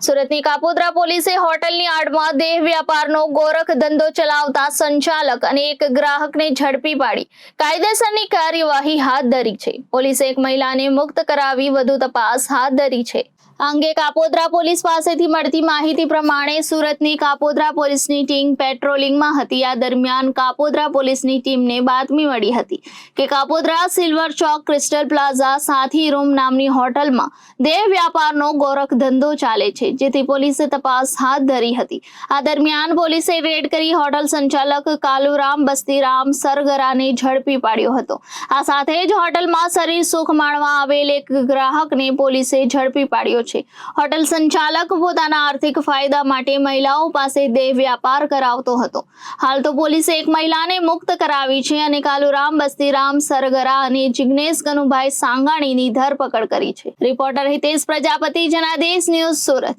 સુરતની કાપોદ્રા પોલીસે હોટલની આડમાં દેહ વ્યાપારનો ગોરખ ધંધો ચલાવતા સંચાલક અને એક ગ્રાહકને ઝડપી પાડી કાયદેસરની કાર્યવાહી હાથ ધરી છે. પોલીસે એક મહિલાને મુક્ત કરાવી વધુ તપાસ હાથ ધરી છે. આ અંગે કાપોદ્રા પોલીસ પાસેથી મળતી માહિતી પ્રમાણે સુરતની કાપોદ્રા પોલીસની ટીમ પેટ્રોલિંગમાં હતી. આ દરમિયાન કાપોદ્રા પોલીસની ટીમને બાતમી મળી હતી કે કાપોદ્રા સિલ્વર ચોક ક્રિસ્ટલ પ્લાઝા સાથી રૂમ નામની હોટલમાં દેહ વ્યાપારનો ગોરખ ધંધો ચાલે છે, જેથી પોલીસે તપાસ હાથ ધરી હતી. આ દરમિયાન પોલીસે રેડ કરી હોટલ સંચાલક કાલુરામ બસ્તીરામ સરગરાને ઝડપી પાડ્યો હતો. આ સાથે જ હોટલમાં શરીર સુખ માણવા આવેલ એક ગ્રાહકને પોલીસે ઝડપી પાડ્યો છે. હોટલ સંચાલક પોતાના આર્થિક ફાયદા માટે મહિલાઓ પાસે દેહ વ્યાપાર કરાવતો હતો. હાલ તો પોલીસે એક મહિલાને મુક્ત કરાવી છે અને કાલુરામ બસ્તીરામ સરગરા અને જિગ્નેશ ગનુભાઈ સાંગાણીની ધરપકડ કરી છે. Reporter Hitesh Prajapati, Janadesh news, Surat.